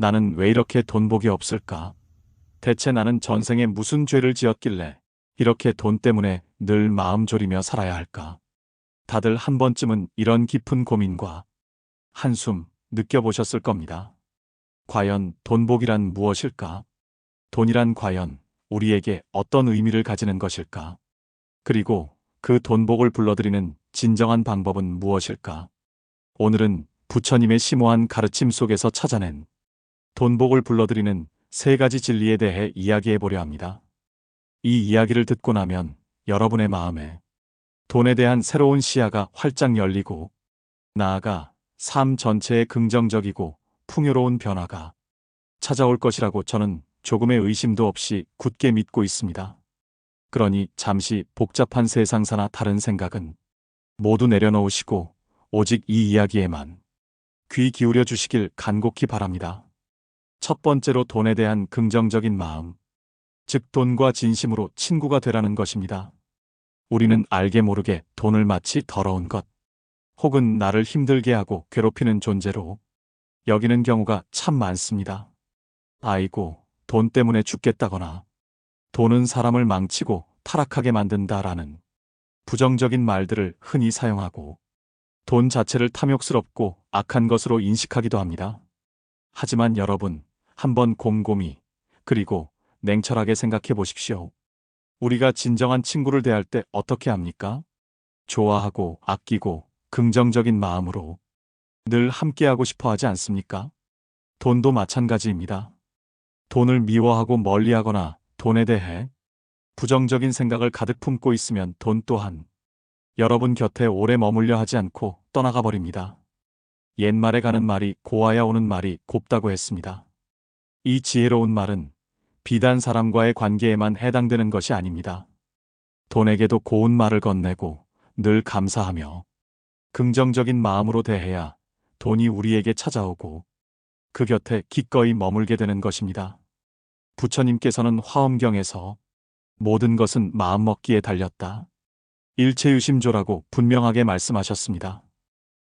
나는 왜 이렇게 돈복이 없을까? 대체 나는 전생에 무슨 죄를 지었길래 이렇게 돈 때문에 늘 마음 졸이며 살아야 할까? 다들 한 번쯤은 이런 깊은 고민과 한숨 느껴보셨을 겁니다. 과연 돈복이란 무엇일까? 돈이란 과연 우리에게 어떤 의미를 가지는 것일까? 그리고 그 돈복을 불러들이는 진정한 방법은 무엇일까? 오늘은 부처님의 심오한 가르침 속에서 찾아낸 돈복을 불러들이는 세 가지 진리에 대해 이야기해 보려 합니다. 이 이야기를 듣고 나면 여러분의 마음에 돈에 대한 새로운 시야가 활짝 열리고 나아가 삶 전체에 긍정적이고 풍요로운 변화가 찾아올 것이라고 저는 조금의 의심도 없이 굳게 믿고 있습니다. 그러니 잠시 복잡한 세상사나 다른 생각은 모두 내려놓으시고 오직 이 이야기에만 귀 기울여 주시길 간곡히 바랍니다. 첫 번째로 돈에 대한 긍정적인 마음, 즉 돈과 진심으로 친구가 되라는 것입니다. 우리는 알게 모르게 돈을 마치 더러운 것, 혹은 나를 힘들게 하고 괴롭히는 존재로 여기는 경우가 참 많습니다. 아이고, 돈 때문에 죽겠다거나 돈은 사람을 망치고 타락하게 만든다라는 부정적인 말들을 흔히 사용하고 돈 자체를 탐욕스럽고 악한 것으로 인식하기도 합니다. 하지만 여러분, 한번 곰곰이 그리고 냉철하게 생각해 보십시오. 우리가 진정한 친구를 대할 때 어떻게 합니까? 좋아하고 아끼고 긍정적인 마음으로 늘 함께하고 싶어 하지 않습니까? 돈도 마찬가지입니다. 돈을 미워하고 멀리하거나 돈에 대해 부정적인 생각을 가득 품고 있으면 돈 또한 여러분 곁에 오래 머물려 하지 않고 떠나가 버립니다. 옛말에 가는 말이 고와야 오는 말이 곱다고 했습니다. 이 지혜로운 말은 비단 사람과의 관계에만 해당되는 것이 아닙니다. 돈에게도 고운 말을 건네고 늘 감사하며 긍정적인 마음으로 대해야 돈이 우리에게 찾아오고 그 곁에 기꺼이 머물게 되는 것입니다. 부처님께서는 화엄경에서 모든 것은 마음먹기에 달렸다. 일체유심조라고 분명하게 말씀하셨습니다.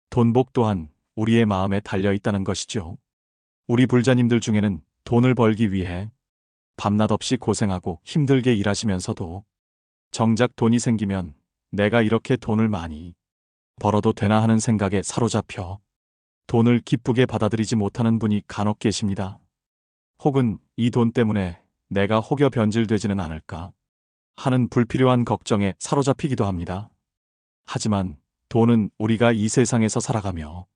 돈복 또한 우리의 마음에 달려 있다는 것이죠. 우리 불자님들 중에는 돈을 벌기 위해 밤낮 없이 고생하고 힘들게 일하시면서도 정작 돈이 생기면 내가 이렇게 돈을 많이 벌어도 되나 하는 생각에 사로잡혀 돈을 기쁘게 받아들이지 못하는 분이 간혹 계십니다. 혹은 이 돈 때문에 내가 혹여 변질되지는 않을까 하는 불필요한 걱정에 사로잡히기도 합니다. 하지만 돈은 우리가 이 세상에서 살아가며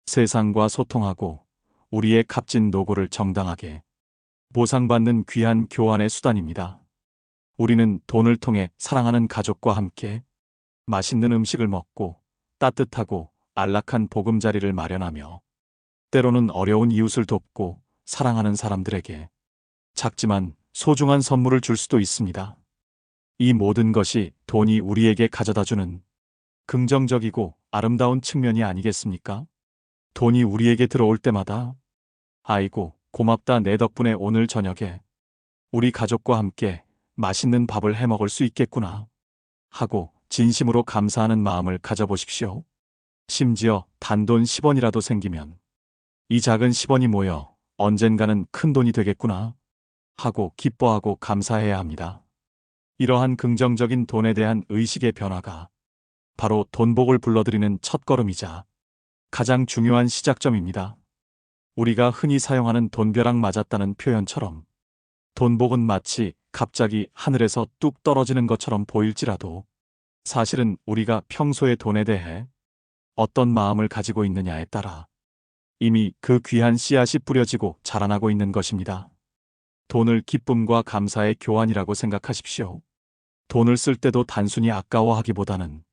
세상과 소통하고 우리의 값진 노고를 정당하게 보상받는 귀한 교환의 수단입니다. 우리는 돈을 통해 사랑하는 가족과 함께 맛있는 음식을 먹고 따뜻하고 안락한 보금자리를 마련하며 때로는 어려운 이웃을 돕고 사랑하는 사람들에게 작지만 소중한 선물을 줄 수도 있습니다. 이 모든 것이 돈이 우리에게 가져다주는 긍정적이고 아름다운 측면이 아니겠습니까? 돈이 우리에게 들어올 때마다 아이고, 고맙다 내 덕분에 오늘 저녁에 우리 가족과 함께 맛있는 밥을 해 먹을 수 있겠구나 하고 진심으로 감사하는 마음을 가져보십시오. 심지어 단돈 10원이라도 생기면 이 작은 10원이 모여 언젠가는 큰 돈이 되겠구나 하고 기뻐하고 감사해야 합니다. 이러한 긍정적인 돈에 대한 의식의 변화가 바로 돈복을 불러들이는 첫걸음이자 가장 중요한 시작점입니다. 우리가 흔히 사용하는 돈벼락 맞았다는 표현처럼 돈복은 마치 갑자기 하늘에서 뚝 떨어지는 것처럼 보일지라도 사실은 우리가 평소에 돈에 대해 어떤 마음을 가지고 있느냐에 따라 이미 그 귀한 씨앗이 뿌려지고 자라나고 있는 것입니다. 돈을 기쁨과 감사의 교환이라고 생각하십시오. 돈을 쓸 때도 단순히 아까워하기보다는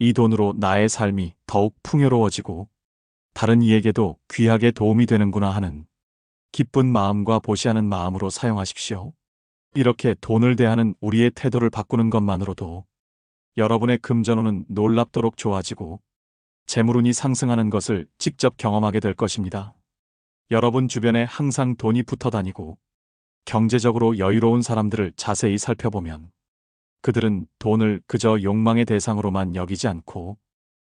이 돈으로 나의 삶이 더욱 풍요로워지고 다른 이에게도 귀하게 도움이 되는구나 하는 기쁜 마음과 보시하는 마음으로 사용하십시오. 이렇게 돈을 대하는 우리의 태도를 바꾸는 것만으로도 여러분의 금전운은 놀랍도록 좋아지고 재물운이 상승하는 것을 직접 경험하게 될 것입니다. 여러분 주변에 항상 돈이 붙어 다니고 경제적으로 여유로운 사람들을 자세히 살펴보면 그들은 돈을 그저 욕망의 대상으로만 여기지 않고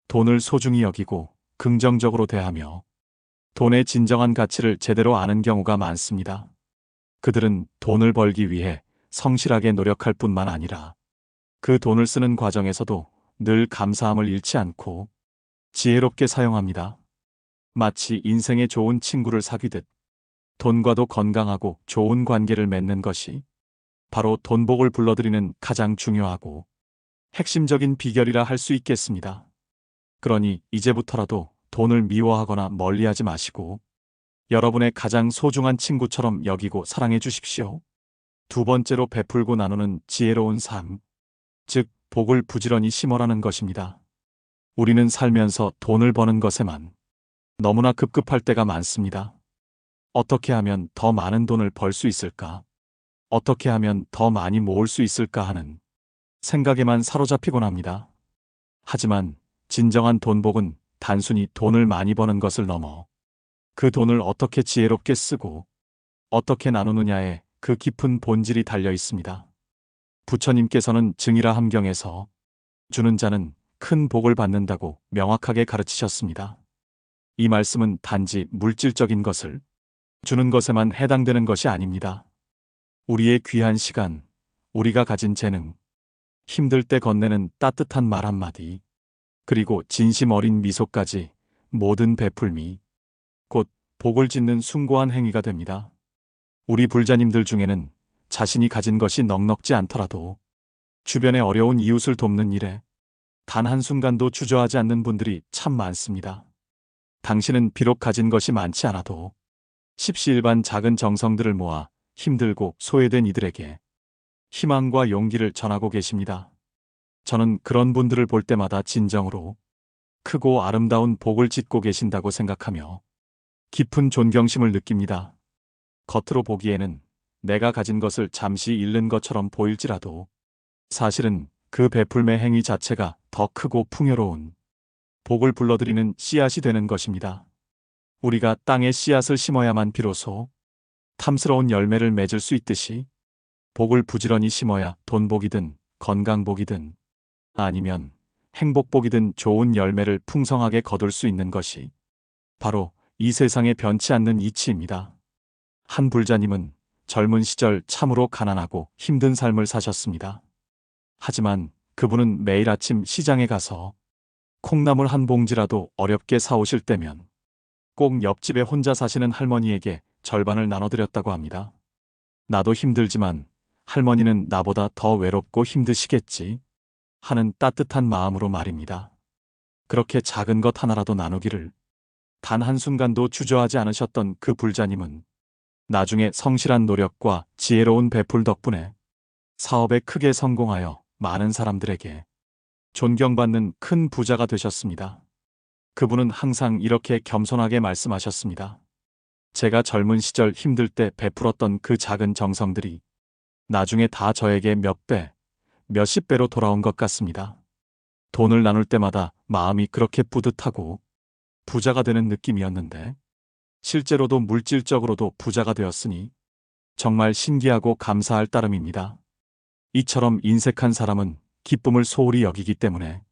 돈을 소중히 여기고 긍정적으로 대하며 돈의 진정한 가치를 제대로 아는 경우가 많습니다. 그들은 돈을 벌기 위해 성실하게 노력할 뿐만 아니라 그 돈을 쓰는 과정에서도 늘 감사함을 잃지 않고 지혜롭게 사용합니다. 마치 인생에 좋은 친구를 사귀듯 돈과도 건강하고 좋은 관계를 맺는 것이 바로 돈복을 불러들이는 가장 중요하고 핵심적인 비결이라 할 수 있겠습니다. 그러니 이제부터라도 돈을 미워하거나 멀리하지 마시고 여러분의 가장 소중한 친구처럼 여기고 사랑해 주십시오. 두 번째로 베풀고 나누는 지혜로운 삶, 즉 복을 부지런히 심어라는 것입니다. 우리는 살면서 돈을 버는 것에만 너무나 급급할 때가 많습니다. 어떻게 하면 더 많은 돈을 벌 수 있을까? 어떻게 하면 더 많이 모을 수 있을까 하는 생각에만 사로잡히곤 합니다. 하지만 진정한 돈복은 단순히 돈을 많이 버는 것을 넘어 그 돈을 어떻게 지혜롭게 쓰고 어떻게 나누느냐에 그 깊은 본질이 달려 있습니다. 부처님께서는 증이라 함경에서 주는 자는 큰 복을 받는다고 명확하게 가르치셨습니다. 이 말씀은 단지 물질적인 것을 주는 것에만 해당되는 것이 아닙니다. 우리의 귀한 시간, 우리가 가진 재능, 힘들 때 건네는 따뜻한 말 한마디, 그리고 진심 어린 미소까지 모든 베풀미, 곧 복을 짓는 숭고한 행위가 됩니다. 우리 불자님들 중에는 자신이 가진 것이 넉넉지 않더라도 주변의 어려운 이웃을 돕는 일에 단 한순간도 주저하지 않는 분들이 참 많습니다. 당신은 비록 가진 것이 많지 않아도 십시일반 작은 정성들을 모아 힘들고 소외된 이들에게 희망과 용기를 전하고 계십니다. 저는 그런 분들을 볼 때마다 진정으로 크고 아름다운 복을 짓고 계신다고 생각하며 깊은 존경심을 느낍니다. 겉으로 보기에는 내가 가진 것을 잠시 잃는 것처럼 보일지라도 사실은 그 베풀매 행위 자체가 더 크고 풍요로운 복을 불러들이는 씨앗이 되는 것입니다. 우리가 땅에 씨앗을 심어야만 비로소 탐스러운 열매를 맺을 수 있듯이 복을 부지런히 심어야 돈복이든 건강복이든 아니면 행복복이든 좋은 열매를 풍성하게 거둘 수 있는 것이 바로 이 세상에 변치 않는 이치입니다. 한 불자님은 젊은 시절 참으로 가난하고 힘든 삶을 사셨습니다. 하지만 그분은 매일 아침 시장에 가서 콩나물 한 봉지라도 어렵게 사오실 때면 꼭 옆집에 혼자 사시는 할머니에게 절반을 나눠드렸다고 합니다. 나도 힘들지만 할머니는 나보다 더 외롭고 힘드시겠지 하는 따뜻한 마음으로 말입니다. 그렇게 작은 것 하나라도 나누기를 단 한순간도 주저하지 않으셨던 그 불자님은 나중에 성실한 노력과 지혜로운 베풀 덕분에 사업에 크게 성공하여 많은 사람들에게 존경받는 큰 부자가 되셨습니다. 그분은 항상 이렇게 겸손하게 말씀하셨습니다. 제가 젊은 시절 힘들 때 베풀었던 그 작은 정성들이 나중에 다 저에게 몇 배, 몇십 배로 돌아온 것 같습니다. 돈을 나눌 때마다 마음이 그렇게 뿌듯하고 부자가 되는 느낌이었는데 실제로도 물질적으로도 부자가 되었으니 정말 신기하고 감사할 따름입니다. 이처럼 인색한 사람은 기쁨을 소홀히 여기기 때문에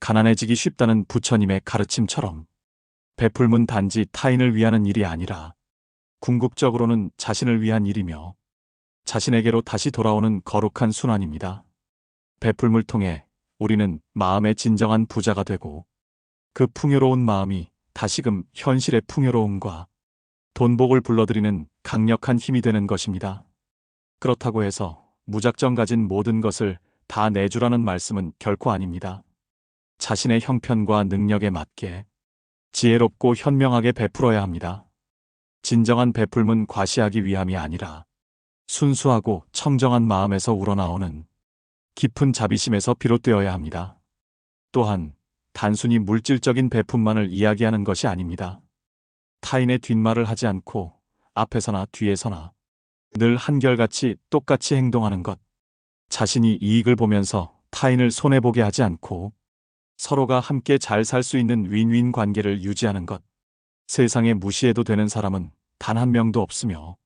가난해지기 쉽다는 부처님의 가르침처럼 베풀문 단지 타인을 위하는 일이 아니라 궁극적으로는 자신을 위한 일이며 자신에게로 다시 돌아오는 거룩한 순환입니다. 베풀물 통해 우리는 마음의 진정한 부자가 되고 그 풍요로운 마음이 다시금 현실의 풍요로움과 돈복을 불러들이는 강력한 힘이 되는 것입니다. 그렇다고 해서 무작정 가진 모든 것을 다 내주라는 말씀은 결코 아닙니다. 자신의 형편과 능력에 맞게 지혜롭고 현명하게 베풀어야 합니다. 진정한 베풀문 과시하기 위함이 아니라 순수하고 청정한 마음에서 우러나오는 깊은 자비심에서 비롯되어야 합니다. 또한 단순히 물질적인 베품만을 이야기하는 것이 아닙니다. 타인의 뒷말을 하지 않고 앞에서나 뒤에서나 늘 한결같이 똑같이 행동하는 것, 자신이 이익을 보면서 타인을 손해보게 하지 않고 서로가 함께 잘 살 수 있는 윈윈 관계를 유지하는 것, 세상에 무시해도 되는 사람은 단 한 명도 없으며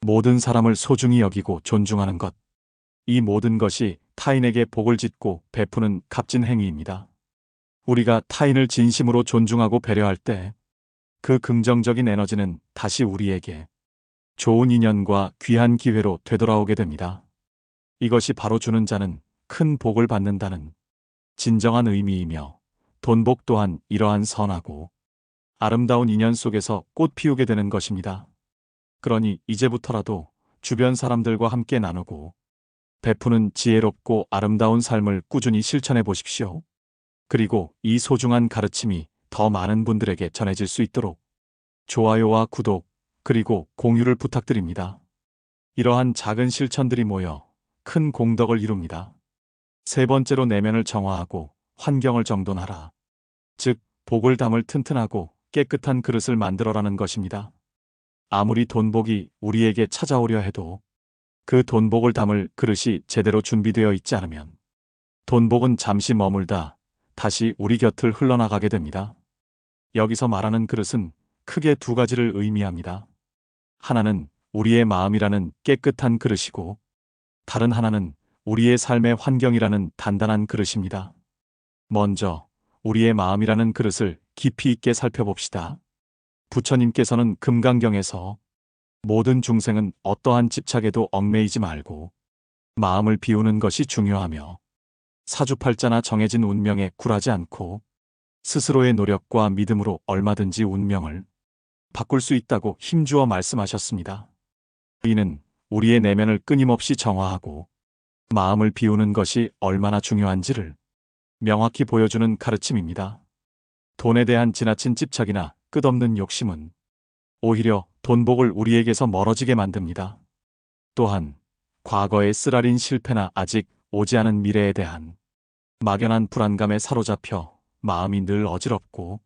모든 사람을 소중히 여기고 존중하는 것, 이 모든 것이 타인에게 복을 짓고 베푸는 값진 행위입니다. 우리가 타인을 진심으로 존중하고 배려할 때 그 긍정적인 에너지는 다시 우리에게 좋은 인연과 귀한 기회로 되돌아오게 됩니다. 이것이 바로 주는 자는 큰 복을 받는다는 진정한 의미이며, 돈복 또한 이러한 선하고 아름다운 인연 속에서 꽃 피우게 되는 것입니다. 그러니 이제부터라도 주변 사람들과 함께 나누고 베푸는 지혜롭고 아름다운 삶을 꾸준히 실천해 보십시오. 그리고 이 소중한 가르침이 더 많은 분들에게 전해질 수 있도록 좋아요와 구독, 그리고 공유를 부탁드립니다. 이러한 작은 실천들이 모여 큰 공덕을 이룹니다. 세 번째로 내면을 정화하고 환경을 정돈하라. 즉, 복을 담을 튼튼하고 깨끗한 그릇을 만들어라는 것입니다. 아무리 돈복이 우리에게 찾아오려 해도 그 돈복을 담을 그릇이 제대로 준비되어 있지 않으면 돈복은 잠시 머물다 다시 우리 곁을 흘러나가게 됩니다. 여기서 말하는 그릇은 크게 두 가지를 의미합니다. 하나는 우리의 마음이라는 깨끗한 그릇이고, 다른 하나는 우리의 삶의 환경이라는 단단한 그릇입니다. 먼저 우리의 마음이라는 그릇을 깊이 있게 살펴봅시다. 부처님께서는 금강경에서 모든 중생은 어떠한 집착에도 얽매이지 말고 마음을 비우는 것이 중요하며, 사주팔자나 정해진 운명에 굴하지 않고 스스로의 노력과 믿음으로 얼마든지 운명을 바꿀 수 있다고 힘주어 말씀하셨습니다. 이는 우리의 내면을 끊임없이 정화하고 마음을 비우는 것이 얼마나 중요한지를 명확히 보여주는 가르침입니다. 돈에 대한 지나친 집착이나 끝없는 욕심은 오히려 돈복을 우리에게서 멀어지게 만듭니다. 또한 과거의 쓰라린 실패나 아직 오지 않은 미래에 대한 막연한 불안감에 사로잡혀 마음이 늘 어지럽고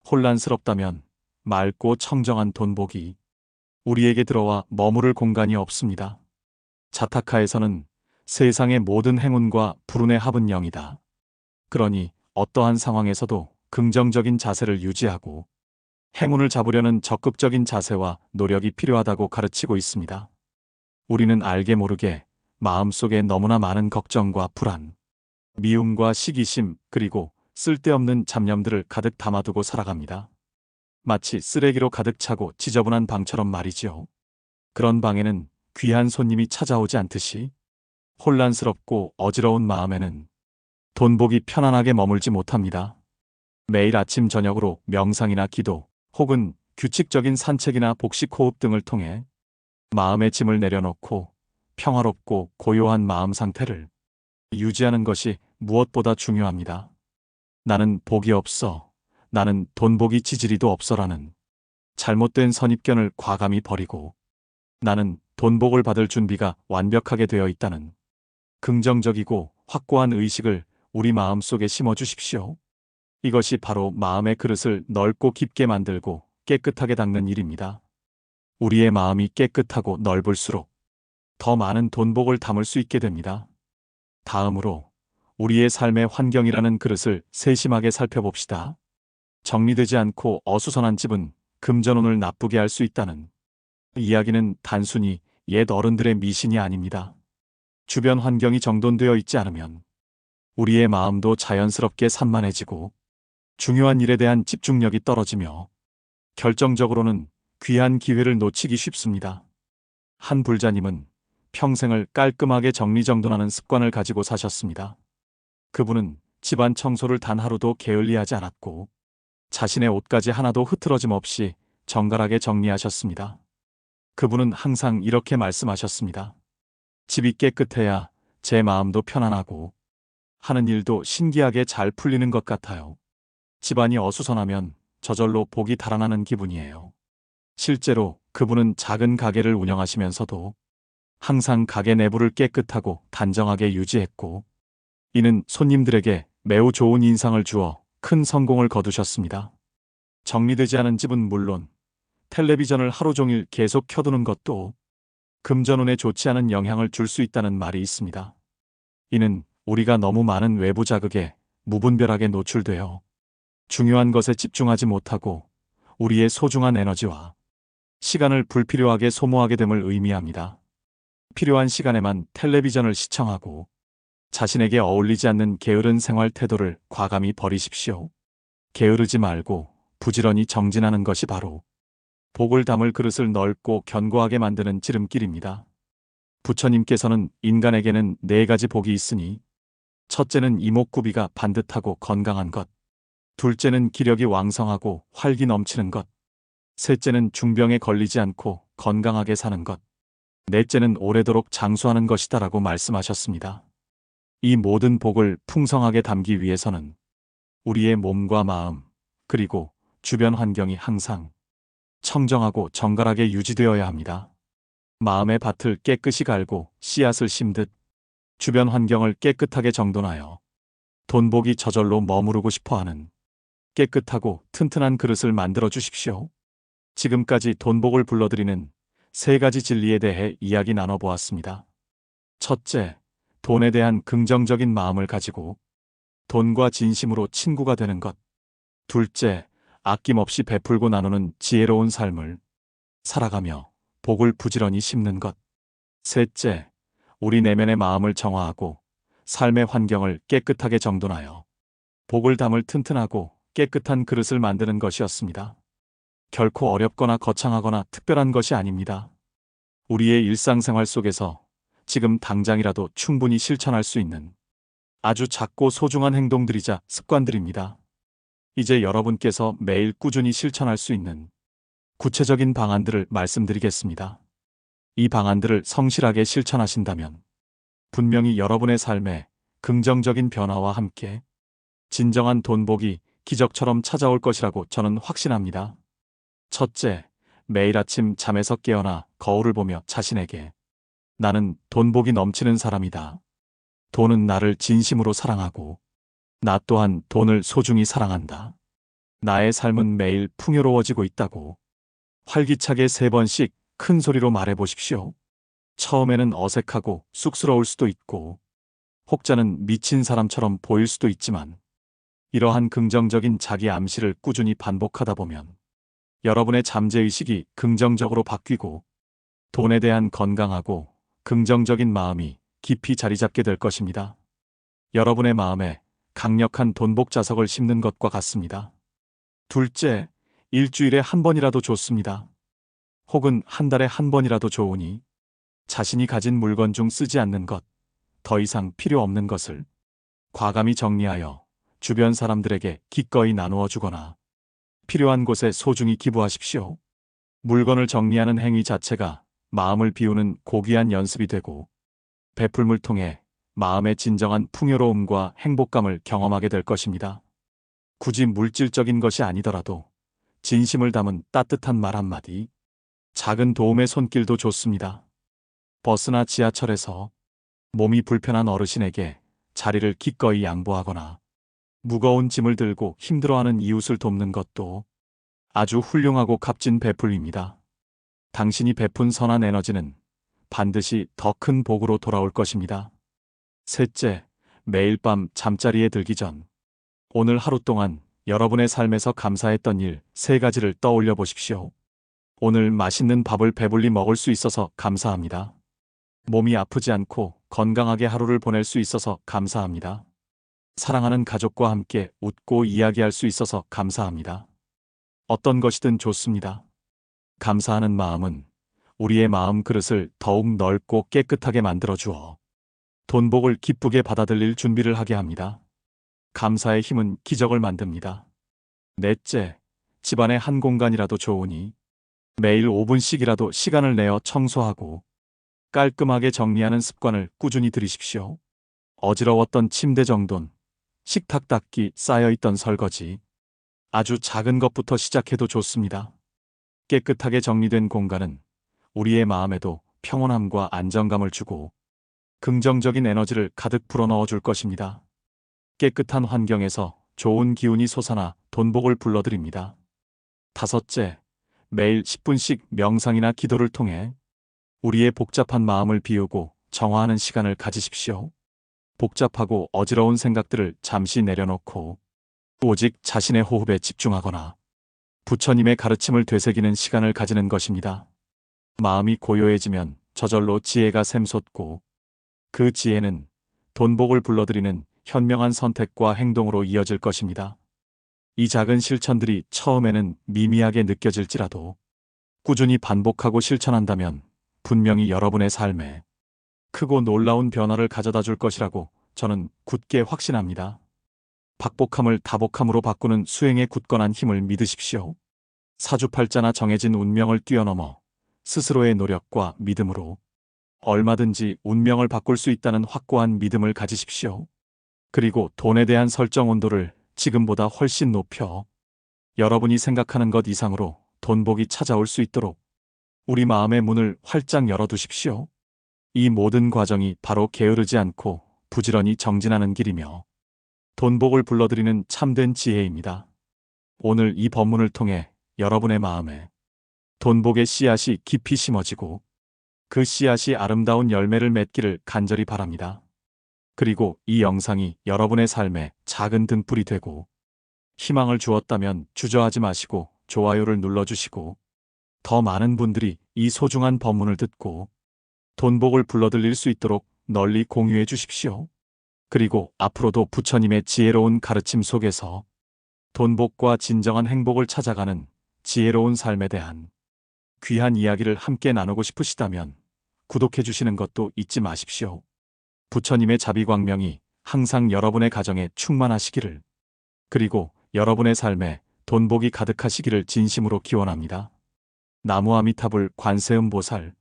혼란스럽다면 맑고 청정한 돈복이 우리에게 들어와 머무를 공간이 없습니다. 자타카에서는 세상의 모든 행운과 불운의 합은 영이다. 그러니 어떠한 상황에서도 긍정적인 자세를 유지하고 행운을 잡으려는 적극적인 자세와 노력이 필요하다고 가르치고 있습니다. 우리는 알게 모르게 마음속에 너무나 많은 걱정과 불안, 미움과 시기심, 그리고 쓸데없는 잡념들을 가득 담아두고 살아갑니다. 마치 쓰레기로 가득 차고 지저분한 방처럼 말이지요. 그런 방에는 귀한 손님이 찾아오지 않듯이 혼란스럽고 어지러운 마음에는 돈복이 편안하게 머물지 못합니다. 매일 아침 저녁으로 명상이나 기도, 혹은 규칙적인 산책이나 복식 호흡 등을 통해 마음의 짐을 내려놓고 평화롭고 고요한 마음 상태를 유지하는 것이 무엇보다 중요합니다. 나는 복이 없어, 나는 돈복이 지지리도 없어라는 잘못된 선입견을 과감히 버리고, 나는 돈복을 받을 준비가 완벽하게 되어 있다는 긍정적이고 확고한 의식을 우리 마음속에 심어주십시오. 이것이 바로 마음의 그릇을 넓고 깊게 만들고 깨끗하게 닦는 일입니다. 우리의 마음이 깨끗하고 넓을수록 더 많은 돈복을 담을 수 있게 됩니다. 다음으로 우리의 삶의 환경이라는 그릇을 세심하게 살펴봅시다. 정리되지 않고 어수선한 집은 금전운을 나쁘게 할 수 있다는 이야기는 단순히 옛 어른들의 미신이 아닙니다. 주변 환경이 정돈되어 있지 않으면 우리의 마음도 자연스럽게 산만해지고 중요한 일에 대한 집중력이 떨어지며 결정적으로는 귀한 기회를 놓치기 쉽습니다. 한 불자님은 평생을 깔끔하게 정리정돈하는 습관을 가지고 사셨습니다. 그분은 집안 청소를 단 하루도 게을리하지 않았고 자신의 옷까지 하나도 흐트러짐 없이 정갈하게 정리하셨습니다. 그분은 항상 이렇게 말씀하셨습니다. 집이 깨끗해야 제 마음도 편안하고 하는 일도 신기하게 잘 풀리는 것 같아요. 집안이 어수선하면 저절로 복이 달아나는 기분이에요. 실제로 그분은 작은 가게를 운영하시면서도 항상 가게 내부를 깨끗하고 단정하게 유지했고, 이는 손님들에게 매우 좋은 인상을 주어 큰 성공을 거두셨습니다. 정리되지 않은 집은 물론 텔레비전을 하루 종일 계속 켜두는 것도 금전운에 좋지 않은 영향을 줄 수 있다는 말이 있습니다. 이는 우리가 너무 많은 외부 자극에 무분별하게 노출되어 중요한 것에 집중하지 못하고 우리의 소중한 에너지와 시간을 불필요하게 소모하게 됨을 의미합니다. 필요한 시간에만 텔레비전을 시청하고 자신에게 어울리지 않는 게으른 생활 태도를 과감히 버리십시오. 게으르지 말고 부지런히 정진하는 것이 바로 복을 담을 그릇을 넓고 견고하게 만드는 지름길입니다. 부처님께서는 인간에게는 4가지 복이 있으니 첫째는 이목구비가 반듯하고 건강한 것, 둘째는 기력이 왕성하고 활기 넘치는 것, 셋째는 중병에 걸리지 않고 건강하게 사는 것, 넷째는 오래도록 장수하는 것이다라고 말씀하셨습니다. 이 모든 복을 풍성하게 담기 위해서는 우리의 몸과 마음, 그리고 주변 환경이 항상 청정하고 정갈하게 유지되어야 합니다. 마음의 밭을 깨끗이 갈고 씨앗을 심듯 주변 환경을 깨끗하게 정돈하여 돈복이 저절로 머무르고 싶어하는 깨끗하고 튼튼한 그릇을 만들어 주십시오. 지금까지 돈복을 불러들이는 3가지 진리에 대해 이야기 나눠보았습니다. 첫째, 돈에 대한 긍정적인 마음을 가지고 돈과 진심으로 친구가 되는 것. 둘째, 아낌없이 베풀고 나누는 지혜로운 삶을 살아가며 복을 부지런히 심는 것. 셋째, 우리 내면의 마음을 정화하고 삶의 환경을 깨끗하게 정돈하여 복을 담을 튼튼하고 깨끗한 그릇을 만드는 것이었습니다. 결코 어렵거나 거창하거나 특별한 것이 아닙니다. 우리의 일상생활 속에서 지금 당장이라도 충분히 실천할 수 있는 아주 작고 소중한 행동들이자 습관들입니다. 이제 여러분께서 매일 꾸준히 실천할 수 있는 구체적인 방안들을 말씀드리겠습니다. 이 방안들을 성실하게 실천하신다면 분명히 여러분의 삶에 긍정적인 변화와 함께 진정한 돈복이 기적처럼 찾아올 것이라고 저는 확신합니다. 첫째, 매일 아침 잠에서 깨어나 거울을 보며 자신에게 나는 돈복이 넘치는 사람이다. 돈은 나를 진심으로 사랑하고 나 또한 돈을 소중히 사랑한다. 나의 삶은 매일 풍요로워지고 있다고 활기차게 3번씩 큰 소리로 말해보십시오. 처음에는 어색하고 쑥스러울 수도 있고 혹자는 미친 사람처럼 보일 수도 있지만 이러한 긍정적인 자기 암시를 꾸준히 반복하다 보면 여러분의 잠재의식이 긍정적으로 바뀌고 돈에 대한 건강하고 긍정적인 마음이 깊이 자리 잡게 될 것입니다. 여러분의 마음에 강력한 돈복 자석을 심는 것과 같습니다. 둘째, 일주일에 한 번이라도 좋습니다. 혹은 한 달에 한 번이라도 좋으니 자신이 가진 물건 중 쓰지 않는 것, 더 이상 필요 없는 것을 과감히 정리하여 주변 사람들에게 기꺼이 나누어 주거나 필요한 곳에 소중히 기부하십시오. 물건을 정리하는 행위 자체가 마음을 비우는 고귀한 연습이 되고 베풀물 통해 마음의 진정한 풍요로움과 행복감을 경험하게 될 것입니다. 굳이 물질적인 것이 아니더라도 진심을 담은 따뜻한 말 한마디, 작은 도움의 손길도 좋습니다. 버스나 지하철에서 몸이 불편한 어르신에게 자리를 기꺼이 양보하거나 무거운 짐을 들고 힘들어하는 이웃을 돕는 것도 아주 훌륭하고 값진 베풀입니다. 당신이 베푼 선한 에너지는 반드시 더 큰 복으로 돌아올 것입니다. 셋째, 매일 밤 잠자리에 들기 전 오늘 하루 동안 여러분의 삶에서 감사했던 일 3가지를 떠올려 보십시오. 오늘 맛있는 밥을 배불리 먹을 수 있어서 감사합니다. 몸이 아프지 않고 건강하게 하루를 보낼 수 있어서 감사합니다. 사랑하는 가족과 함께 웃고 이야기할 수 있어서 감사합니다. 어떤 것이든 좋습니다. 감사하는 마음은 우리의 마음 그릇을 더욱 넓고 깨끗하게 만들어 주어 돈복을 기쁘게 받아들일 준비를 하게 합니다. 감사의 힘은 기적을 만듭니다. 넷째, 집안의 한 공간이라도 좋으니 매일 5분씩이라도 시간을 내어 청소하고 깔끔하게 정리하는 습관을 꾸준히 들이십시오. 어지러웠던 침대 정돈, 식탁 닦기, 쌓여있던 설거지, 아주 작은 것부터 시작해도 좋습니다. 깨끗하게 정리된 공간은 우리의 마음에도 평온함과 안정감을 주고 긍정적인 에너지를 가득 불어넣어 줄 것입니다. 깨끗한 환경에서 좋은 기운이 솟아나 돈복을 불러드립니다. 다섯째, 매일 10분씩 명상이나 기도를 통해 우리의 복잡한 마음을 비우고 정화하는 시간을 가지십시오. 복잡하고 어지러운 생각들을 잠시 내려놓고 오직 자신의 호흡에 집중하거나 부처님의 가르침을 되새기는 시간을 가지는 것입니다. 마음이 고요해지면 저절로 지혜가 샘솟고 그 지혜는 돈복을 불러들이는 현명한 선택과 행동으로 이어질 것입니다. 이 작은 실천들이 처음에는 미미하게 느껴질지라도 꾸준히 반복하고 실천한다면 분명히 여러분의 삶에 크고 놀라운 변화를 가져다 줄 것이라고 저는 굳게 확신합니다. 박복함을 다복함으로 바꾸는 수행의 굳건한 힘을 믿으십시오. 사주팔자나 정해진 운명을 뛰어넘어 스스로의 노력과 믿음으로 얼마든지 운명을 바꿀 수 있다는 확고한 믿음을 가지십시오. 그리고 돈에 대한 설정 온도를 지금보다 훨씬 높여 여러분이 생각하는 것 이상으로 돈복이 찾아올 수 있도록 우리 마음의 문을 활짝 열어두십시오. 이 모든 과정이 바로 게으르지 않고 부지런히 정진하는 길이며 돈복을 불러들이는 참된 지혜입니다. 오늘 이 법문을 통해 여러분의 마음에 돈복의 씨앗이 깊이 심어지고 그 씨앗이 아름다운 열매를 맺기를 간절히 바랍니다. 그리고 이 영상이 여러분의 삶에 작은 등불이 되고 희망을 주었다면 주저하지 마시고 좋아요를 눌러주시고 더 많은 분들이 이 소중한 법문을 듣고 돈복을 불러들일 수 있도록 널리 공유해 주십시오. 그리고 앞으로도 부처님의 지혜로운 가르침 속에서 돈복과 진정한 행복을 찾아가는 지혜로운 삶에 대한 귀한 이야기를 함께 나누고 싶으시다면 구독해 주시는 것도 잊지 마십시오. 부처님의 자비광명이 항상 여러분의 가정에 충만하시기를, 그리고 여러분의 삶에 돈복이 가득하시기를 진심으로 기원합니다. 나무 아미타불 관세음보살